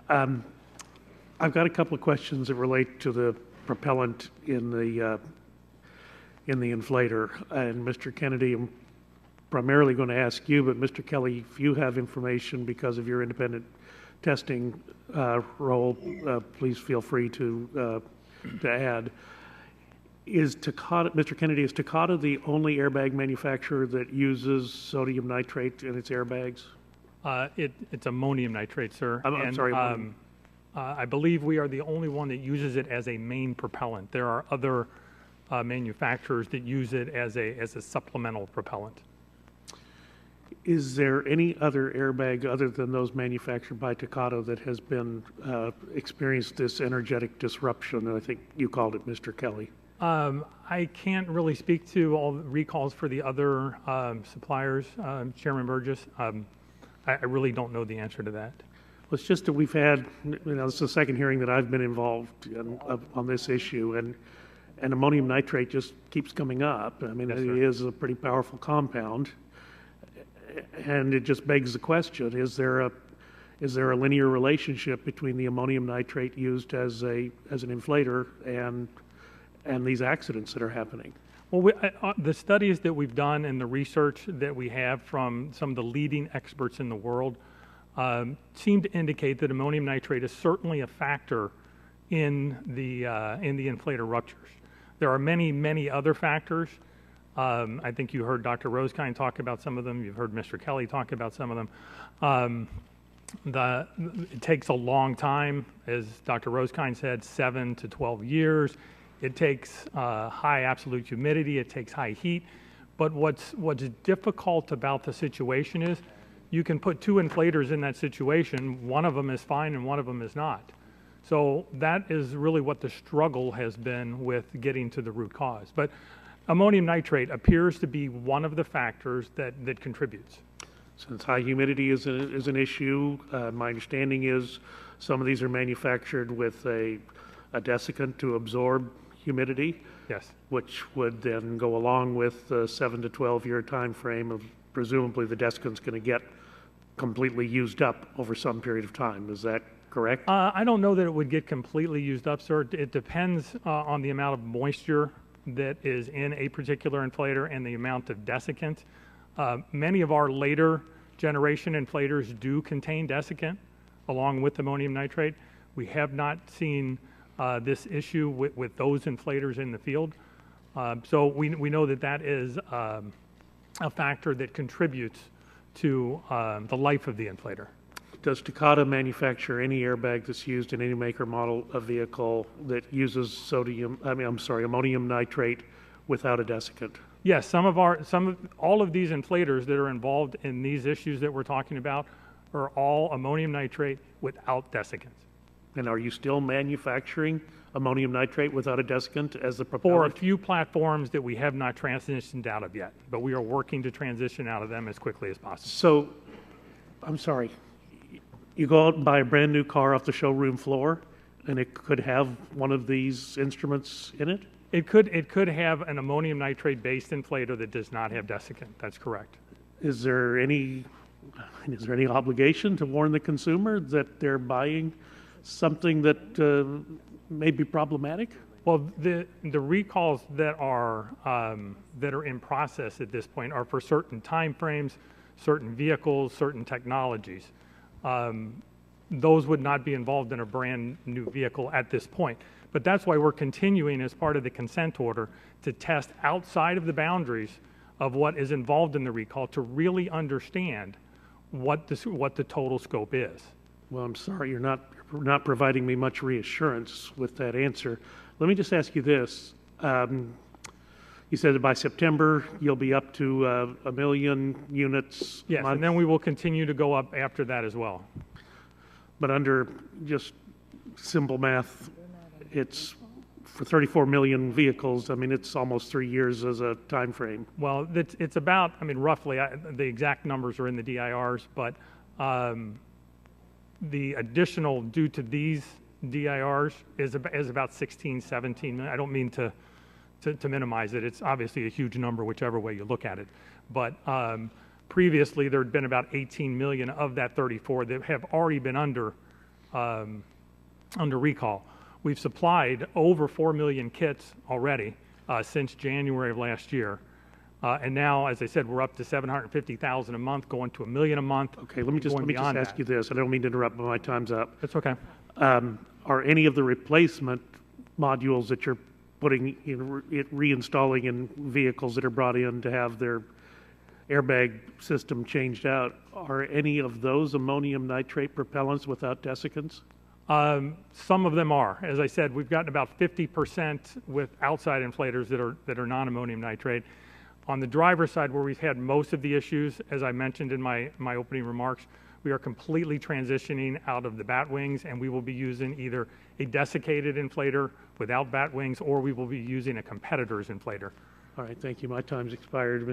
I've got a couple of questions that relate to the propellant in the inflator. And Mr. Kennedy, I'm primarily going to ask you, but Mr. Kelly, if you have information because of your independent testing role, please feel free to add. Is Takata, Mr. Kennedy, is Takata the only airbag manufacturer that uses sodium nitrate in its airbags? It's ammonium nitrate, sir. I'm sorry. I believe we are the only one that uses it as a main propellant. There are other manufacturers that use it as a supplemental propellant. Is there any other airbag other than those manufactured by Takata that has been experienced this energetic disruption? And I think you called it, Mr. Kelly. I can't really speak to all the recalls for the other suppliers, Chairman Burgess. I really don't know the answer to that. Well, it's just that we've had, this is the second hearing that I've been involved in, on this issue, and ammonium nitrate just keeps coming up. I mean, yes, it is a pretty powerful compound, and it just begs the question: is there a linear relationship between the ammonium nitrate used as an inflator and these accidents that are happening? Well, the studies that we've done and the research that we have from some of the leading experts in the world seem to indicate that ammonium nitrate is certainly a factor in the inflator ruptures. There are many, many other factors. I think you heard Dr. Rosekind talk about some of them. You've heard Mr. Kelly talk about some of them. It takes a long time, as Dr. Rosekind said, 7 to 12 years. It takes high absolute humidity. It takes high heat. But what's difficult about the situation is you can put two inflators in that situation. One of them is fine and one of them is not. So that is really what the struggle has been with getting to the root cause. But ammonium nitrate appears to be one of the factors that contributes. Since high humidity is an issue, my understanding is some of these are manufactured with a desiccant to absorb humidity. Yes. Which would then go along with the 7 to 12 year time frame of presumably the desiccant's going to get completely used up over some period of time. Is that correct? I don't know that it would get completely used up, sir. It depends on the amount of moisture that is in a particular inflator and the amount of desiccant. Many of our later generation inflators do contain desiccant along with ammonium nitrate. We have not seen this issue with those inflators in the field. So we know that is a factor that contributes to the life of the inflator. Does Takata manufacture any airbag that's used in any maker model of vehicle that uses ammonium nitrate without a desiccant? Yes, all of these inflators that are involved in these issues that we're talking about are all ammonium nitrate without desiccants. And are you still manufacturing ammonium nitrate without a desiccant as the propellant? For a few platforms that we have not transitioned out of yet, but we are working to transition out of them as quickly as possible. So, I'm sorry, you go out and buy a brand new car off the showroom floor, and it could have one of these instruments in it? It could have an ammonium nitrate based inflator that does not have desiccant. That's correct. Is there any obligation to warn the consumer that they're buying something that may be problematic? Well, the recalls that are in process at this point are for certain time frames, certain vehicles, certain technologies. Those would not be involved in a brand new vehicle at this point. But that's why we're continuing as part of the consent order to test outside of the boundaries of what is involved in the recall to really understand what the total scope is. Well, I'm sorry, you're not providing me much reassurance with that answer. Let me just ask you this. You said that by September you'll be up to 1 million units. Yes, and then we will continue to go up after that as well. But under just simple math, it's for 34 million vehicles. I mean, it's almost 3 years as a time frame. Well, it's about, I mean, roughly, the exact numbers are in the DIRs, but the additional due to these DIRs is about 16, 17 million. I don't mean to minimize it. It's obviously a huge number, whichever way you look at it. But previously, there had been about 18 million of that 34 that have already been under under recall. We've supplied over 4 million kits already since January of last year. And now, as I said, we're up to 750,000 a month, going to 1 million a month. Okay, let me just ask you this. I don't mean to interrupt, but my time's up. That's okay. Are any of the replacement modules that you're putting in, reinstalling in vehicles that are brought in to have their airbag system changed out, are any of those ammonium nitrate propellants without desiccants? Some of them are. As I said, we've gotten about 50% with outside inflators that are non-ammonium nitrate. On the driver's side, where we've had most of the issues, as I mentioned in my opening remarks, we are completely transitioning out of the bat wings, and we will be using either a desiccated inflator without bat wings, or we will be using a competitor's inflator. All right, thank you. My time's expired.